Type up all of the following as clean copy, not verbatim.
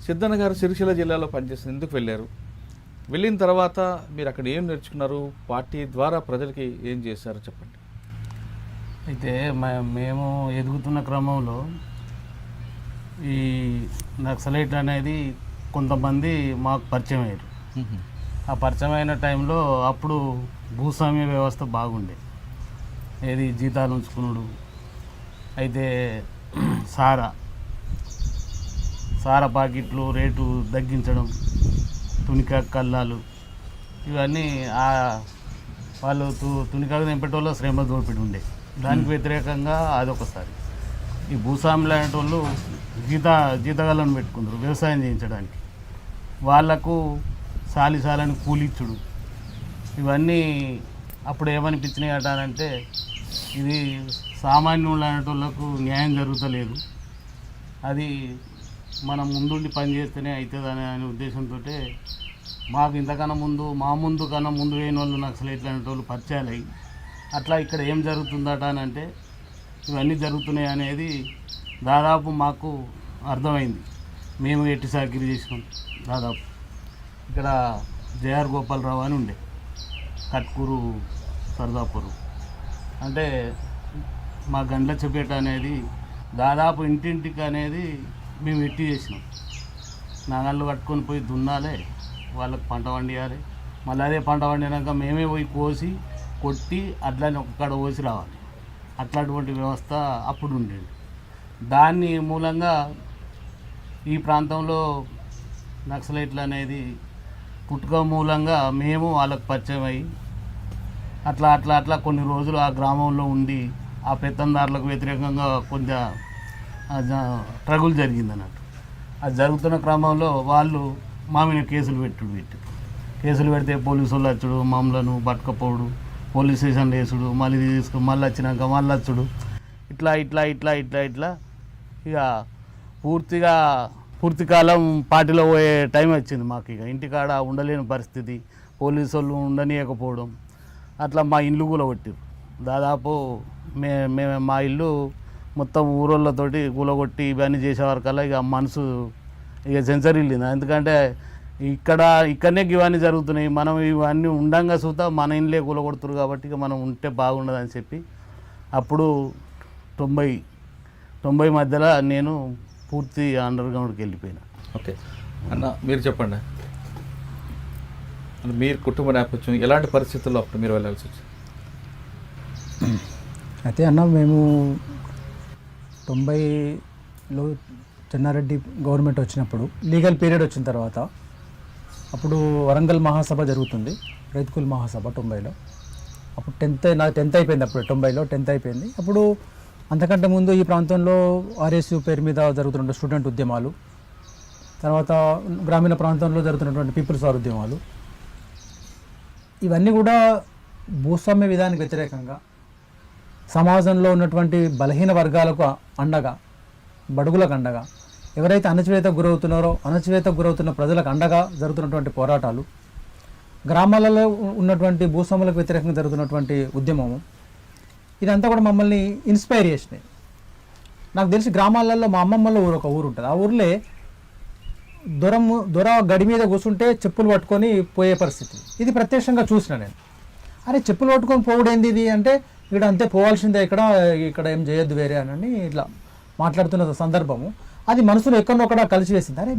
సిద్ధన్న గారు సిరిసిల్ల జిల్లాలో పనిచేస్తుంది, ఎందుకు వెళ్ళారు? వెళ్ళిన తర్వాత మీరు అక్కడ ఏం నేర్చుకున్నారు? పార్టీ ద్వారా ప్రజలకి ఏం చేశారు చెప్పండి. అయితే మేము ఎదుగుతున్న క్రమంలో ఈ నక్సలైట్ అనేది కొంతమంది మాకు పరిచయం అయ్యారు. ఆ పరిచయం అయిన టైంలో అప్పుడు భూస్వామ్య వ్యవస్థ బాగుండే, ఏది జీతాలు ఉంచుకున్నాడు. అయితే సారా పాకెట్లు రేటు తగ్గించడం, తునికా కల్లాలు, ఇవన్నీ వాళ్ళు తునికాకు తెంపేటోళ్ళు శ్రమ దోపిడి ఉండే. దానికి వ్యతిరేకంగా అదొకసారి ఈ భూస్వాములు అనేటోళ్ళు జీతగాళ్ళను పెట్టుకుంటారు వ్యవసాయం చేయించడానికి. వాళ్లకు సాలిసాలని కూలిచ్చుడు, ఇవన్నీ అప్పుడు ఏమనిపించినాయి అంటారంటే ఇది సామాన్యులు అనేటోళ్ళకు న్యాయం జరుగుతలేదు, అది మనం ముందుండి పని చేస్తేనే అవుతుంది అనే ఉద్దేశంతో మాకు ఇంతకన్నా మా ముందు కన్నా ముందు వేయని వాళ్ళు నక్సలైట్లు అనేటోళ్ళు పరిచయాలు అయ్యి అట్లా ఇక్కడ ఏం జరుగుతుందట అని అంటే ఇవన్నీ జరుగుతున్నాయి అనేది దాదాపు మాకు అర్థమైంది. మేము ఎట్టి సాకిరి చేసినాం. దాదాపు ఇక్కడ జేఆర్ గోపాలరావు అని ఉండే, కట్కూరు సర్దాపూరు, అంటే మా గండ్లచ్చపేట అనేది దాదాపు ఇంటింటికి అనేది మేము ఎట్టి చేసినాం. నాగళ్ళు కట్టుకొని పోయి దున్నాలి, వాళ్ళకి పంట వండియాలి, మళ్ళీ అదే పంట వండినాక మేమే పోయి కోసి కొట్టి అట్లని ఒక్కడ పోసి రావాలి. అట్లాంటి వ్యవస్థ అప్పుడు ఉండేది. దాన్ని మూలంగా ఈ ప్రాంతంలో నక్సలైట్లు అనేది పుట్టుక మూలంగా మేము వాళ్ళకు పరిచయం అయ్యి అట్లా కొన్ని రోజులు ఆ గ్రామంలో ఉండి ఆ పెత్తందారులకు వ్యతిరేకంగా కొంత ట్రగుల్ జరిగింది అన్నట్టు. అది జరుగుతున్న క్రమంలో వాళ్ళు మా మీద కేసులు పెడితే పోలీసు వాళ్ళు వచ్చుడు, మమ్మలను పట్టుకపోవడు, పోలీస్ స్టేషన్లో వేసుడు, మళ్ళీ మళ్ళీ వచ్చినాక మళ్ళీ వచ్చుడు, ఇట్లా ఇక పూర్తి కాలం పార్టీలో పోయే టైం వచ్చింది మాకు. ఇక ఇంటికాడ ఉండలేని పరిస్థితి, పోలీసు వాళ్ళు ఉండనీయకపోవడం, అట్లా మా ఇల్లు కూలగొట్టారు. దాదాపు మా ఇల్లు మొత్తం ఊరోళ్ళతోటి కూలగొట్టి ఇవన్నీ చేసేవారికల్లా ఇక మనసు ఇక సెన్సర్ వెళ్ళింది. ఎందుకంటే ఇక్కడనే ఇవన్నీ జరుగుతున్నాయి, మనం ఇవన్నీ ఉండంగా చూద్దా మన ఇండ్లే కూలగొడుతురు కాబట్టి ఇక మనం ఉంటే బాగుండదని చెప్పి అప్పుడు 90 మధ్యలో నేను పూర్తి అండర్ గ్రౌండ్కి వెళ్ళిపోయినా. ఓకే అన్న, మీరు చెప్పండి, మీరు కుటుంబ నేపథ్యం ఎలాంటి పరిస్థితుల్లో అప్పుడు మీరు వెళ్ళాల్సి వచ్చింది? అయితే అన్న, మేము 90లో చెన్నారెడ్డి గవర్నమెంట్ వచ్చినప్పుడు లీగల్ పీరియడ్ వచ్చిన తర్వాత అప్పుడు వరంగల్ మహాసభ జరుగుతుంది, రైతుకుల్ మహాసభ 90లో. అప్పుడు 10th అయిపోయింది, అప్పుడు 90లో 10th అయిపోయింది. అప్పుడు అంతకంటే ముందు ఈ ప్రాంతంలో ఆర్ఎస్యు పేరు మీద జరుగుతున్న స్టూడెంట్ ఉద్యమాలు, తర్వాత గ్రామీణ ప్రాంతంలో జరుగుతున్నటువంటి పీపుల్స్ వార్ ఉద్యమాలు, ఇవన్నీ కూడా భూస్వామ్య విధానానికి వ్యతిరేకంగా సమాజంలో ఉన్నటువంటి బలహీన వర్గాలకు అండగా, బడుగులకు అండగా, ఎవరైతే అణచివేతకు గురవుతున్న ప్రజలకు అండగా జరుగుతున్నటువంటి పోరాటాలు, గ్రామాలలో ఉన్నటువంటి భూస్వాములకు వ్యతిరేకంగా జరుగుతున్నటువంటి ఉద్యమము, ఇదంతా కూడా మమ్మల్ని ఇన్స్పైర్ చేసినాయి. నాకు తెలిసి గ్రామాలలో మా అమ్మమ్మలో ఒక ఊరు ఉంటుంది, ఆ ఊర్లే దొర గడి మీద కూర్చుంటే చెప్పులు పట్టుకొని పోయే పరిస్థితి. ఇది ప్రత్యక్షంగా చూసిన నేను. అరే చెప్పులు పట్టుకొని పోవడేంది ఇది అంటే, ఇక్కడ అంతే పోవాల్సిందే, ఇక్కడ ఏం చేయొద్దు వేరే అని ఇట్లా మాట్లాడుతున్న సందర్భము అది మనసులో ఎక్కడొక్కడ కలిసి వేసింది. అరే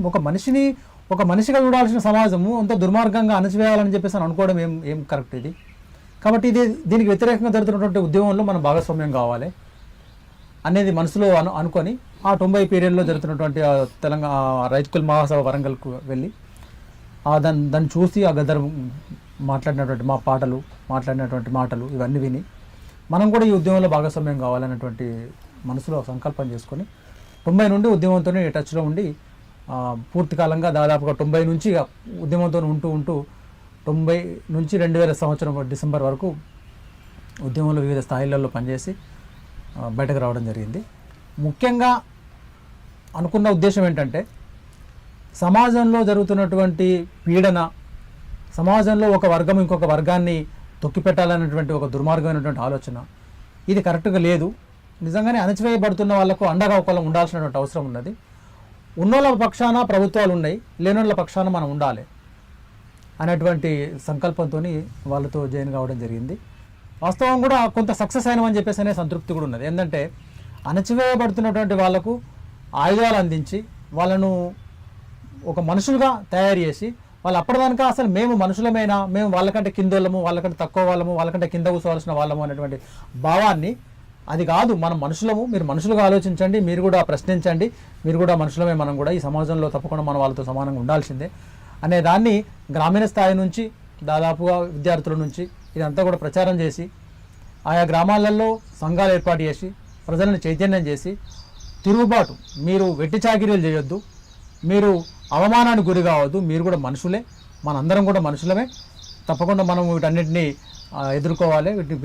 ఒక మనిషిగా చూడాల్సిన సమాజము అంత దుర్మార్గంగా అణచివేయాలని చెప్పేసి అనుకోవడం ఏం కరెక్ట్ ఇది? కాబట్టి దీనికి వ్యతిరేకంగా జరుగుతున్నటువంటి ఉద్యమంలో మనం భాగస్వామ్యం కావాలి అనేది మనసులో అనుకొని ఆ 90 పీరియడ్లో జరుగుతున్నటువంటి తెలంగాణ రైతుకుల్ మహాసభ వరంగల్కు వెళ్ళి దాన్ని చూసి ఆ గద్దర్ మాట్లాడినటువంటి మాటలు ఇవన్నీ విని మనం కూడా ఈ ఉద్యమంలో భాగస్వామ్యం కావాలన్నటువంటి మనసులో సంకల్పం చేసుకొని 90 నుండి ఉద్యమంతో టచ్లో ఉండి పూర్తి కాలంగా దాదాపుగా 90 నుంచి ఉద్యమంతో ఉంటూ 90 నుంచి 2000 సంవత్సరం డిసెంబర్ వరకు ఉద్యమంలో వివిధ స్థాయిలలో పనిచేసి బయటకు రావడం జరిగింది. ముఖ్యంగా అనుకున్న ఉద్దేశం ఏంటంటే, సమాజంలో జరుగుతున్నటువంటి పీడన, సమాజంలో ఒక వర్గం ఇంకొక వర్గాన్ని తొక్కిపెట్టాలనేటువంటి ఒక దుర్మార్గమైనటువంటి ఆలోచన, ఇది కరెక్ట్గా లేదు. నిజంగానే అణచివేయబడుతున్న వాళ్ళకు అండగా ఒకళ్ళు ఉండాల్సినటువంటి అవసరం ఉన్నది. ఉన్నోళ్ళ పక్షాన ప్రభుత్వాలు ఉన్నాయి, లేనోళ్ళ పక్షాన మనం ఉండాలి అనేటువంటి సంకల్పంతో వాళ్ళతో జాయిన్ కావడం జరిగింది. వాస్తవం కూడా కొంత సక్సెస్ అయినామని చెప్పేసి అనే సంతృప్తి కూడా ఉన్నది. ఏంటంటే అణచివేయబడుతున్నటువంటి వాళ్ళకు ఆయుధాలు అందించి వాళ్ళను ఒక మనుషులుగా తయారు చేసి వాళ్ళు అప్పటిదానిక అసలు మేము మనుషులమైనా, మేము వాళ్ళకంటే కిందోళ్ళము, వాళ్ళకంటే తక్కువ వాళ్ళము, వాళ్ళకంటే కింద కూర్చోవలసిన వాళ్ళము అనేటువంటి భావాన్ని, అది కాదు మనం మనుషులము, మీరు మనుషులుగా ఆలోచించండి, మీరు కూడా ప్రశ్నించండి, మీరు కూడా మనుషులమే, మనం కూడా ఈ సమాజంలో తప్పకుండా మనం వాళ్ళతో సమానంగా ఉండాల్సిందే అనే దాన్ని గ్రామీణ స్థాయి నుంచి దాదాపుగా విద్యార్థుల నుంచి ఇదంతా కూడా ప్రచారం చేసి ఆయా గ్రామాలలో సంఘాలు ఏర్పాటు చేసి ప్రజలను చైతన్యం చేసి తిరుగుబాటు, మీరు వెట్టి చాకిరీలు చేయొద్దు, మీరు అవమానానికి గురి కావద్దు, మీరు కూడా మనుషులే, మనందరం కూడా మనుషులమే, తప్పకుండా మనం వీటన్నిటిని ఎదుర్కోవాలి, వీటిని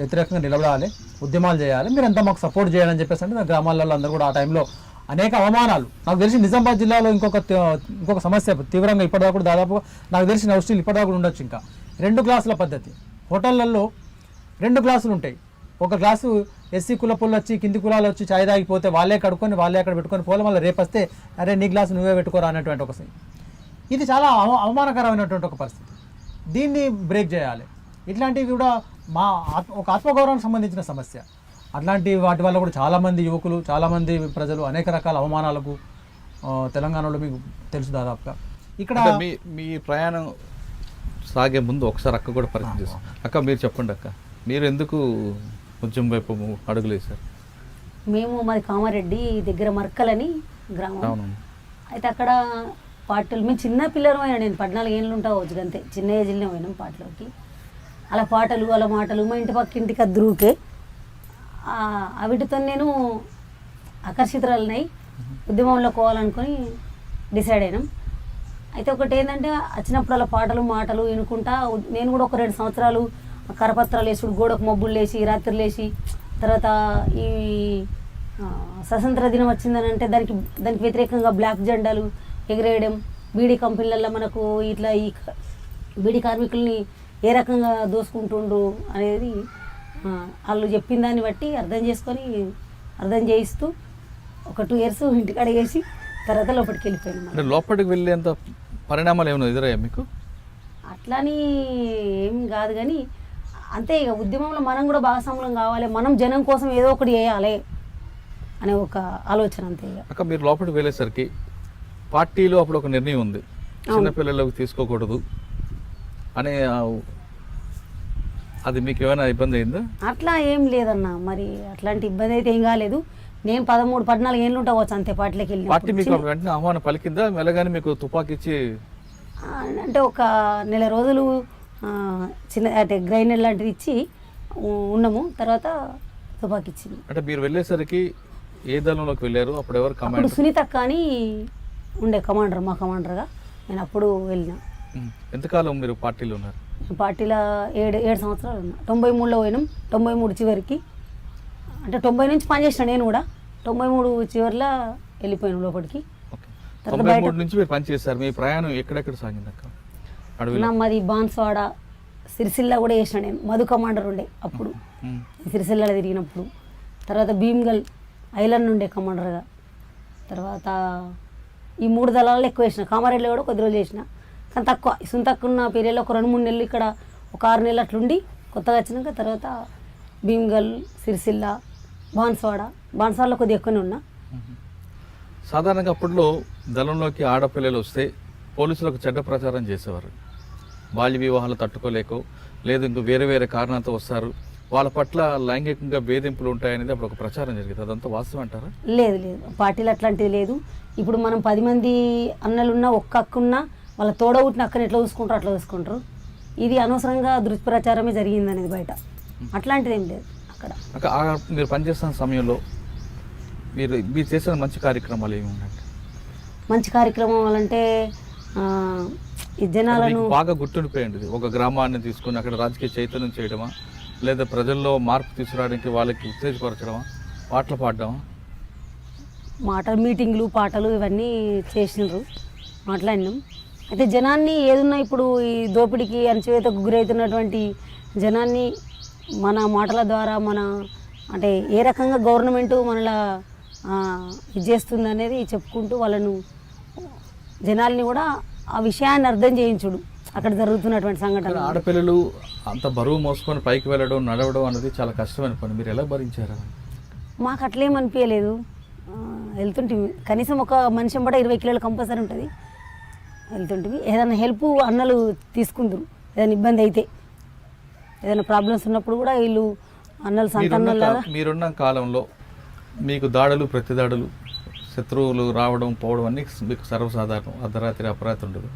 వ్యతిరేకంగా నిలబడాలి, ఉద్యమాలు చేయాలి, మీరు అంతా మాకు సపోర్ట్ చేయాలని చెప్పేసి అంటే గ్రామాలలో అందరూ కూడా ఆ టైంలో అనేక అవమానాలు. నాకు తెలిసి నిజామాబాద్ జిల్లాలో ఇంకొక సమస్య తీవ్రంగా ఇప్పటిదాకా కూడా దాదాపు నాకు తెలిసిన ఔషధులు ఇప్పటిదాకా కూడా ఉండొచ్చు. ఇంకా 2 క్లాసుల పద్ధతి, హోటళ్లలో 2 క్లాసులు ఉంటాయి. ఒక క్లాసు ఎస్సీ కులపులు వచ్చి కింది కులాలు వచ్చి ఛాయ్ తాగిపోతే వాళ్ళే కడుక్కొని వాళ్ళే అక్కడ పెట్టుకొని పోలే, మళ్ళీ రేపు వస్తే అరే నీ గ్లాసు నువ్వే పెట్టుకోరా అనేటువంటి ఒక ఇది చాలా అవమానకరమైనటువంటి ఒక పరిస్థితి. దీన్ని బ్రేక్ చేయాలి. ఇట్లాంటివి కూడా ఒక ఆత్మగౌరవానికి సంబంధించిన సమస్య. అట్లాంటి వాటి వల్ల కూడా చాలామంది యువకులు, చాలామంది ప్రజలు అనేక రకాల అవమానాలకు తెలంగాణలో మీకు తెలుసు దాదాపుగా. ఇక్కడ మీ ప్రయాణం సాగే ముందు ఒకసారి అక్క కూడా పరిచయం చేస్తాం. అక్క మీరు చెప్పండి అక్క, మీరు ఎందుకు ఉద్యమం వైపు అడుగులేశారు? మాది కామారెడ్డి దగ్గర మర్కలని గ్రామం. అయితే అక్కడ పాటలు మేము చిన్న పిల్లలు అయినా, నేను 14 ఏళ్ళు ఉంటావచ్చు అంతే, చిన్న ఏజ్లోనే పోయినాం పాటలోకి. అలా పాటలు అలా మాటలు మా ఇంటి పక్కింటికి అద్దరుకే వీటితో నేను ఆకర్షితురాలనై ఉద్యమంలో పోవాలనుకొని డిసైడ్ అయినాం. అయితే ఒకటి ఏంటంటే వచ్చినప్పుడు అలా పాటలు మాటలు వినుకుంటా నేను కూడా ఒక 2 సంవత్సరాలు కరపత్రాలు వేసుడు, గోడకు మబ్బులు లేచి రాత్రులు లేచి, తర్వాత ఈ స్వతంత్ర దినం వచ్చిందని అంటే దానికి వ్యతిరేకంగా బ్లాక్ జెండాలు ఎగిరేయడం, బీడీ కంపెనీలలో మనకు ఇట్లా ఈ బీడీ కార్మికుల్ని ఏ రకంగా దోసుకుంటుండ్రు అనేది వాళ్ళు చెప్పిన దాన్ని బట్టి అర్థం చేయిస్తూ ఒక 2 years ఇంటికి అడిగేసి తర్వాత లోపలికి వెళ్ళిపోయాను. లోపలికి వెళ్ళేంత పరిణామాలు ఏమైనా ఎదురయ్యా మీకు? అట్లాని ఏం కాదు కానీ అంతే, ఇక ఉద్యమంలో మనం కూడా భాగస్వామ్యం కావాలి, మనం జనం కోసం ఏదో ఒకటి చేయాలి అనే ఒక ఆలోచన అంతే. అక్క మీరు లోపలికి వెళ్ళేసరికి పార్టీలో అప్పుడు ఒక నిర్ణయం ఉంది, చిన్నపిల్లలకు తీసుకోకూడదు అనే, అది మీకు ఏమైనా ఇబ్బంది అయిందా? అట్లా ఏం లేదన్న, మరి అట్లాంటి ఇబ్బంది అయితే ఏం కాలేదు. నేను 13-14 ఏళ్ళు ఉంటావచ్చు అంతే పార్టీలోకి వెళ్ళి. పార్టీ మీకు వెంటనే ఆహ్వానం పలికిందా? మెల్లగానే మీకు తుపాకీ ఇచ్చి అంటే ఒక నెల రోజులు చిన్న అంటే గ్రైండర్ లాంటిది ఇచ్చి ఉన్నాము, తర్వాత తుపాకీ ఇచ్చింది. అంటే మీరు వెళ్ళేసరికి ఏ దళంలోకి వెళ్ళారు? అప్పుడు ఎవరు కమాండర్? అప్పుడు సునీతక్క అని ఉండే కమాండర్, మా కమాండర్గా నేను అప్పుడు వెళ్ళిన. ఎంతకాలం మీరు పార్టీలో ఉన్నారు? పార్టీలో 7 సంవత్సరాలు ఉన్నా. 93లో పోయినాం, 93 చివరికి, అంటే 90 నుంచి పనిచేసిన నేను కూడా 93 చివరిలో వెళ్ళిపోయాను లోపలికి. 93 నుంచి మీరు పనిచేస్తారు. మీ ప్రయాణం ఎక్కడెక్కడ సాగింది అక్క? మాది బాన్స్వాడ, సిరిసిల్ల కూడా చేసిన నేను. మధు కమాండర్ ఉండే అప్పుడు సిరిసిల్లలో తిరిగినప్పుడు. తర్వాత భీమ్గల్ ఐలాండ్ ఉండే కమాండర్గా. తర్వాత ఈ 3 దళాలలో ఎక్కువ వేసిన. కామారెడ్డిలో కూడా కొద్ది రోజులు చేసిన, కానీ తక్కువ. సుంతక్కున్న ఉన్న పీరియడ్లో ఒక 2-3 నెలలు ఇక్కడ, ఒక 6 నెలలు అట్లుండి కొత్తగా వచ్చినాక తర్వాత భీమ్గల్, సిరిసిల్ల, బాన్స్వాడలో కొద్దిగా ఎక్కువనే ఉన్నా. సాధారణంగా అప్పట్లో దళంలోకి ఆడపిల్లలు వస్తే పోలీసులకు చెడ్డ ప్రచారం చేసేవారు. బాల్య వివాహాలు తట్టుకోలేకో లేదు ఇంకో వేరే కారణాలతో వస్తారు, వాళ్ళ పట్ల లైంగికంగా వేధింపులు ఉంటాయనేది అప్పుడు ఒక ప్రచారం జరిగింది. అదంతా వాస్తవం అంటారా? లేదు, పార్టీలు అట్లాంటిది లేదు. ఇప్పుడు మనం 10 మంది అన్నలున్నా, ఒక్క అక్కున్నా, వాళ్ళ తోడవుట్టిన అక్కని ఎట్లా చూసుకుంటారు అట్లా చూసుకుంటారు. ఇది అనవసరంగా దుష్ప్రచారమే జరిగింది అనేది బయట. అట్లాంటిది ఏం లేదు అక్కడ. మీరు పనిచేస్తున్న సమయంలో మీరు చేసిన మంచి కార్యక్రమాలు ఏమి ఉన్నాయి? మంచి కార్యక్రమం అంటే ఈ జనాలను బాగా గుర్తుండిపోయింది. ఒక గ్రామాన్ని తీసుకుని అక్కడ రాజకీయ చైతన్యం చేయడమా, లేదా ప్రజల్లో మార్పు తీసుకురావడానికి వాళ్ళకి ఉత్తేజపరచడమా, పాటలు పాడడమా? మాటలు, మీటింగ్లు, పాటలు ఇవన్నీ చేసినారు, మాట్లాడినాం. అయితే జనాన్ని ఏదున్నా ఇప్పుడు ఈ దోపిడీకి అణచివేతకు గురవుతున్నటువంటి జనాన్ని మన మాటల ద్వారా, మన అంటే ఏ రకంగా గవర్నమెంట్ మనలా ఇది చేస్తుంది అనేది చెప్పుకుంటూ వాళ్ళను జనాల్ని కూడా ఆ విషయాన్ని అర్థం చేయించుడు అక్కడ జరుగుతున్నటువంటి సంఘటన. ఆడపిల్లలు అంత బరువు మోసుకొని పైకి వెళ్ళడం నడవడం అనేది చాలా కష్టమైన పని, మీరు ఎలా భరించారు? మాకు అట్లేమనిపించలేదు, వెళ్తుంటివి. కనీసం ఒక మనిషి కూడా 20 కిలోలు కంపల్సరీ ఉంటుంది, వెళ్తుంటివి. ఏదైనా హెల్ప్ అన్నలు తీసుకుందరు, ఏదైనా ఇబ్బంది అయితే ఏదైనా ప్రాబ్లమ్స్ ఉన్నప్పుడు కూడా వీళ్ళు అన్నలు సంతానంలాగా. మీరున్న కాలంలో మీకు దాడులు ప్రతిదాడులు శత్రువులు రావడం పోవడం అన్నీ మీకు సర్వసాధారణం, అర్ధరాత్రి అపరాత్రి ఉండదు.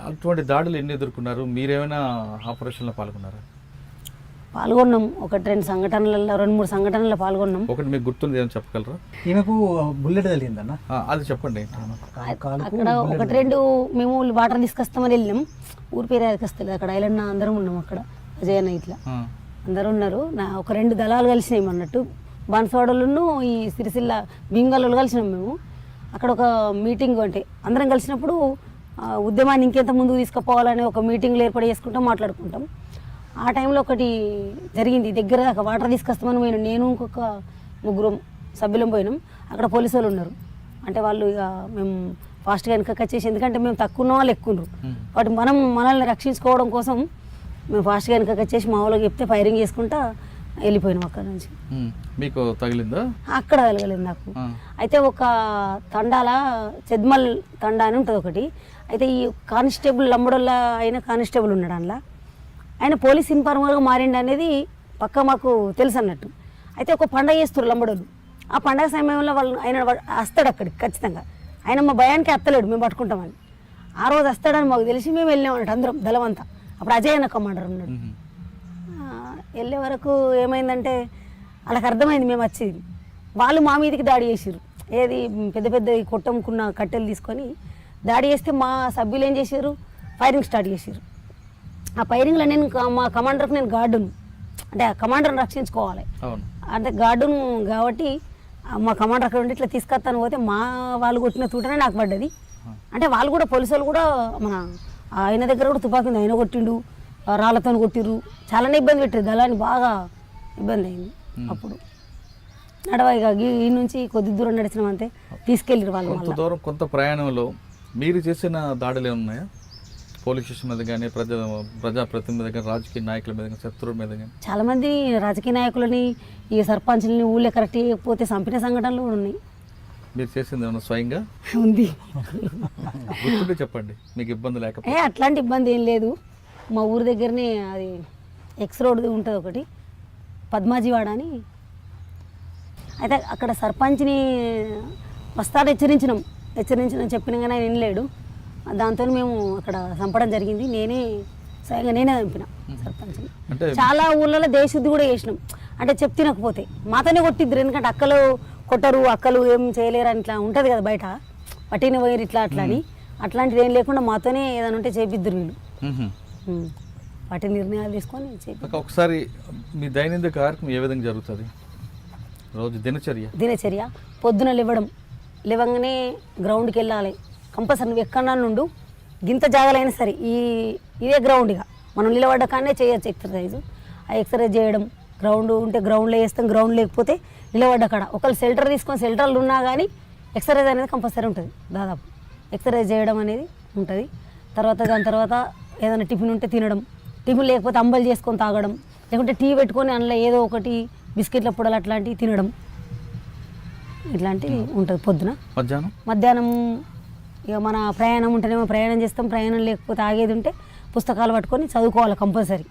అటువంటి దాడులు ఎన్ని ఎదుర్కొన్నారు? మీరేమైనా ఆపరేషన్లో పాల్గొన్నారా? పాల్గొన్నాం, 1-2 సంఘటనలలో 2-3 సంఘటనల్లో పాల్గొన్నాం. ఒకటి మీకు గుర్తుంది ఏమైనా చెప్పగలరా? ఈమెకు బుల్లెట్ తగిలిందన్న, అది చెప్పండి. అక్కడ 1-2 మేము వాటర్ తీసుకొస్తామని వెళ్ళినాం, ఊరి పేరు వస్తలేదు, అక్కడ ఐలన్న అందరం ఉన్నాం, అక్కడ అజయన్న ఇట్లా అందరూ ఉన్నారు. ఒక 2 దళాలు కలిసినాయి అన్నట్టు, బాన్స్వాడలను ఈ సిరిసిల్ల భీమగల్లో కలిసినాం మేము. అక్కడ ఒక మీటింగ్ అంటే అందరం కలిసినప్పుడు ఉద్యమాన్ని ఇంకెంత ముందుకు తీసుకుపోవాలని ఒక మీటింగ్లు ఏర్పాటు చేసుకుంటాం, మాట్లాడుకుంటాం. ఆ టైంలో ఒకటి జరిగింది, దగ్గర దాకా వాటర్ తీసుకొస్తామని పోయినాం, నేను ఇంకొక 3 సభ్యులం పోయినాం. అక్కడ పోలీసు వాళ్ళు ఉన్నారు, అంటే వాళ్ళు ఇక మేము ఫాస్ట్గా వెనక వచ్చేసి, ఎందుకంటే మేము తక్కువ ఉన్న వాళ్ళు ఎక్కువ ఉన్నారు కాబట్టి మనల్ని రక్షించుకోవడం కోసం మేము ఫాస్ట్గా వెనక వచ్చేసి మా వాళ్ళకి చెప్తే ఫైరింగ్ చేసుకుంటా వెళ్ళిపోయినాం అక్కడ నుంచి. మీకు తగిలిందా? అక్కడ తగలలేదు నాకు. అయితే ఒక తండాల చెద్మల్ తండా అని ఉంటుంది ఒకటి. అయితే ఈ కానిస్టేబుల్ లంబడోళ్ళ అయిన కానిస్టేబుల్ ఉన్నాడు అందులో, ఆయన పోలీస్ ఇన్ఫార్మర్గా మారిండు అనేది పక్క మాకు తెలుసు అన్నట్టు. అయితే ఒక పండగ చేస్తారు లంబడోళ్ళు, ఆ పండగ సమయంలో ఆయన వస్తాడు అక్కడికి ఖచ్చితంగా. ఆయన మా భయానికి అత్తలేడు, మేము పట్టుకుంటామని. ఆ రోజు వస్తాడని మాకు తెలిసి మేము వెళ్ళాం అన్నట్టు అందరం దళమంతా. అప్పుడు అజయ్ అన్న కమాండర్ ఉన్నాడు. వెళ్ళే వరకు ఏమైందంటే వాళ్ళకి అర్థమైంది మేము వచ్చేది, వాళ్ళు మా మీదకి దాడి చేసారు. ఏది పెద్ద పెద్ద కొట్టముకున్న కట్టెలు తీసుకొని దాడి చేస్తే మా సభ్యులు ఏం చేశారు, ఫైరింగ్ స్టార్ట్ చేశారు. ఆ ఫైరింగ్లో నేను మా కమాండర్కి నేను గార్డును, అంటే ఆ కమాండర్ని రక్షించుకోవాలి, అంటే గార్డును కాబట్టి మా కమాండర్ అక్కడ ఉండి ఇట్లా తీసుకొస్తాను పోతే మా వాళ్ళు కొట్టిన తూటనే నాకు పడ్డది. అంటే వాళ్ళు కూడా పోలీసు వాళ్ళు కూడా మన ఆయన దగ్గర కూడా తుపాకీ ఉంది, ఆయన కొట్టిండు, రాళ్ళతో కొట్టిర్రు, చాలానే ఇబ్బంది పెట్టారు, దళాన్ని బాగా ఇబ్బంది అయింది. అప్పుడు నడవగా ఈ నుంచి కొద్ది దూరం నడిచినాం అంతే, తీసుకెళ్ళారు వాళ్ళు. కొంత దూరం కొంత ప్రయాణంలో మీరు చేసిన దాడులు ఏమున్నాయా? పోలీస్ స్టేషన్ మీద కానీ ప్రజాప్రతినిధుల మీద కానీ రాజకీయ నాయకుల మీద కానీ శత్రువుల మీద కానీ? చాలామంది రాజకీయ నాయకులని ఈ సర్పంచ్ని ఊళ్ళో కరెక్ట్ చేయకపోతే చంపిన సంఘటనలు కూడా ఉన్నాయి. మీరు చేసింది ఏమన్నా స్వయంగా ఉంది? గుర్తుంటే చెప్పండి, మీకు ఇబ్బంది లేకపోతే. అట్లాంటి ఇబ్బంది ఏం లేదు. మా ఊరి దగ్గరనే అది ఎక్స్ రోడ్ ఉంటుంది ఒకటి, పద్మాజీవాడ అని. అయితే అక్కడ సర్పంచ్ని వస్తాడు హెచ్చరించినాం చెప్పినా కానీ ఆయన వినలేడు. దాంతో మేము అక్కడ చంపడం జరిగింది. నేనే చంపిన సర్పంచ్ని. చాలా ఊళ్ళలో దేశశుద్ధి కూడా చేసినాం, అంటే తినకపోతే మాతోనే కొట్టిద్దరు. ఎందుకంటే అక్కలు కొట్టరు, అక్కలు ఏం చేయలేరు అని ఇట్లా ఉంటుంది కదా బయట, పట్టిన పోయారు ఇట్లా అట్లా అని. అట్లాంటిది ఏం లేకుండా మాతోనే ఏదైనా ఉంటే చేపిద్దరు వీళ్ళు, వాటి నిర్ణయాలు తీసుకొని చేపి. ఒకసారి మీ దైనందిన కార్యక్రమం ఏ విధంగా జరుగుతుంది? రోజు దినచర్య పొద్దున లేవగానే గ్రౌండ్కి వెళ్ళాలి కంపల్సరీ. నువ్వు ఎక్కడన్నా నుండు గింత జాగాలైనా సరే ఇదే గ్రౌండ్, ఇక మనం నిలబడ్డ కానే చేయొచ్చు ఎక్సర్సైజు. ఆ ఎక్సర్సైజ్ చేయడం, గ్రౌండ్ ఉంటే గ్రౌండ్లో వేస్తాం, గ్రౌండ్ లేకపోతే నిలబడ్డ కాడ ఒకళ్ళు షెల్టర్ తీసుకొని షెల్టర్లు ఉన్నా కానీ ఎక్సర్సైజ్ అనేది కంపల్సరీ ఉంటుంది. దాదాపు ఎక్సర్సైజ్ చేయడం అనేది ఉంటుంది. దాని తర్వాత ఏదైనా టిఫిన్ ఉంటే తినడం, టిఫిన్ లేకపోతే అంబలు చేసుకొని తాగడం, లేకుంటే టీ పెట్టుకొని అందులో ఏదో ఒకటి బిస్కెట్ల పొడలు అట్లాంటివి తినడం, ఇట్లాంటివి ఉంటుంది. పొద్దున మధ్యాహ్నం ఇక మన ప్రయాణం ఉంటేనేమో ప్రయాణం చేస్తాం, ప్రయాణం లేకపోతే ఆగేది ఉంటే పుస్తకాలు పట్టుకొని చదువుకోవాలి కంపల్సరీ,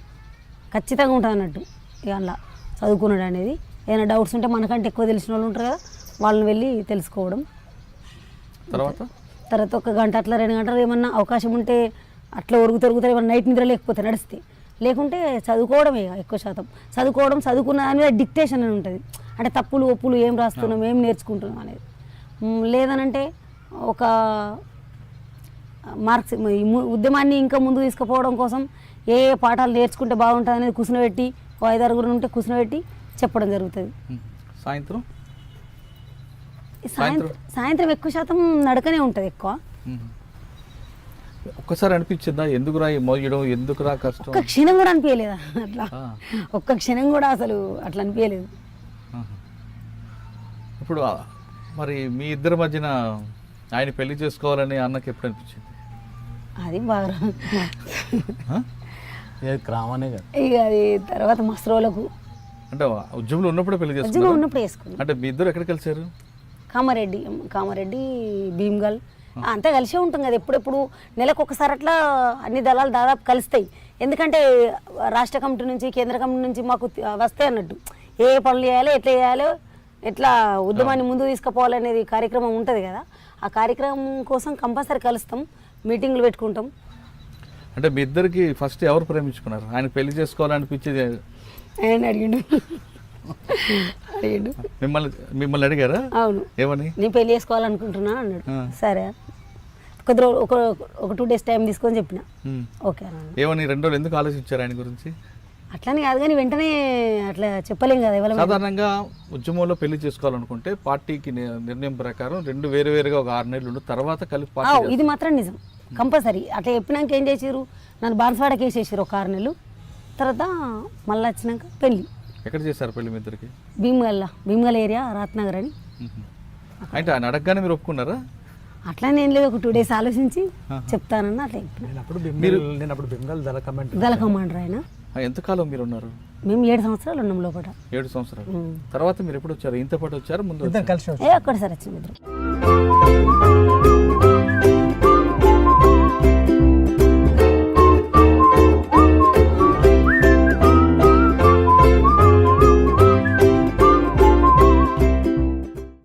ఖచ్చితంగా ఉంటుంది అన్నట్టు. ఇక అలా చదువుకున్నాడు అనేది, ఏదైనా డౌట్స్ ఉంటే మనకంటే ఎక్కువ తెలిసిన వాళ్ళు ఉంటారు కదా, వాళ్ళని వెళ్ళి తెలుసుకోవడం. తర్వాత 1 గంట అట్లా 2 గంటలు ఏమన్నా అవకాశం ఉంటే అట్లా ఒరుగుతారు, ఏమన్నా నైట్ నిద్ర లేకపోతే నడిస్తే, లేకుంటే చదువుకోవడమే ఎక్కువ శాతం. చదువుకున్న దాని మీద డిక్టేషన్ అని ఉంటుంది, అంటే తప్పులు ఒప్పులు ఏం రాస్తున్నాం, ఏం నేర్చుకుంటున్నాం అనేది. లేదనంటే ఒక మార్క్స్ ఉద్యమాన్ని ఇంకా ముందు తీసుకుపోవడం కోసం ఏ పాఠాలు నేర్చుకుంటే బాగుంటుంది అనేది కూర్చునబెట్టి 5-6 ఉంటే కూర్చునబెట్టి చెప్పడం జరుగుతుంది. సాయంత్రం ఎక్కువ శాతం నడకనే ఉంటుంది ఎక్కువ. ఒక్కసారి అనిపించిందా ఎందుకురా ఈ మోయడం, ఎందుకురా కష్టం? ఒక్క క్షణం కూడా అనిపించలేదా అట్లా? ఒక్క క్షణం కూడా అసలు అట్లా అనిపించలేదు. ఇప్పుడు మరి మీ ఇద్దరి మధ్యన ఆయన పెళ్లి చేసుకోవాలని అన్నకి ఎప్పుడు అనిపించింది? అది బాగా క్రామనే కదా. ఇక అది తర్వాత మస్తు రోజులకు అంటే ఉద్యమంలో ఉన్నప్పుడే పెళ్లి ఉద్యోగం చేసుకున్నారు? ఉన్నప్పుడు వేసుకున్నాం. అంటే మీ ఇద్దరు ఎక్కడ కలిసారు? కామారెడ్డి భీమ్గల్ అంతా కలిసే ఉంటాం కదా. ఎప్పుడెప్పుడు నెలకు ఒకసారి అట్లా అన్ని దళాలు దాదాపు కలుస్తాయి. ఎందుకంటే రాష్ట్ర కమిటీ నుంచి కేంద్ర కమిటీ నుంచి మాకు వస్తాయి అన్నట్టు ఏ పనులు చేయాలో ఎట్లా చేయాలో ఎట్లా ఉద్యమాన్ని ముందుకు తీసుకుపోవాలనేది కార్యక్రమం ఉంటుంది కదా. ఆ కార్యక్రమం కోసం కంపల్సరీ కలుస్తాం, మీటింగ్లు పెట్టుకుంటాం. అంటే మీ ఇద్దరికి ఫస్ట్ ఎవరు ప్రేమించుకున్నారు? ఆయన పెళ్లి చేసుకోవాలనిపించేది ఆయన అడిగిండు. మిమ్మల్ని అడిగారా? అవును. ఏమని? నేను పెళ్లి చేసుకోవాలనుకుంటున్నా అన్నాడు. సరే కొద్ది రోజు ఒక 2 days టైం తీసుకొని చెప్పిన. ఓకే అన్నాడు. ఏమని 2 రోజులు ఎందుకు ఆలోచించారు ఆయన గురించి? అట్లని కాదు కానీ వెంటనే అట్లా చెప్పలేం కదా ఎవరి మీద. సాధారణంగా ఉద్యమంలో పెళ్లి చేసుకోవాలనుకుంటే పార్టీకి నిర్ణయం ప్రకారం 2 వేరువేరుగా ఒక 6 నెలలు ఉండి తర్వాత కలిపి పార్టీ ఇది మాత్రం నిజం, కంపల్సరీ. అట్లా చెప్పినాక ఏం చేసారు, నన్ను బాన్స్వాడకి వేసేసారు ఒక 6 నెలలు. తర్వాత మళ్ళీ వచ్చినాక పెళ్ళి. ఎక్కడ చేశారు పెళ్లి మీ ఇద్దరికి? భీమ్గల్ ఏరియా రాత్నగర్ అని. అంటే ఆయన అడగగానే మీరు ఒప్పుకున్నారా? అట్లా నేను లేదు, ఒక 2 days ఆలోచించి చెప్తానన్నా అట్లా చెప్పిన. నేను అప్పుడు బెంగాల్ దళ కమాండర్ ఆయన. ఎంతకాలం మీరు ఉన్నారు? మేము 7 సంవత్సరాలు ఉన్నాం లోపల. 7 సంవత్సరాలు. తర్వాత మీరు ఎప్పుడు వచ్చారు? ఇంత పాటు వచ్చారు ముందు? కలిసి ఒక్కడిసారి వచ్చిన ఇద్దరు.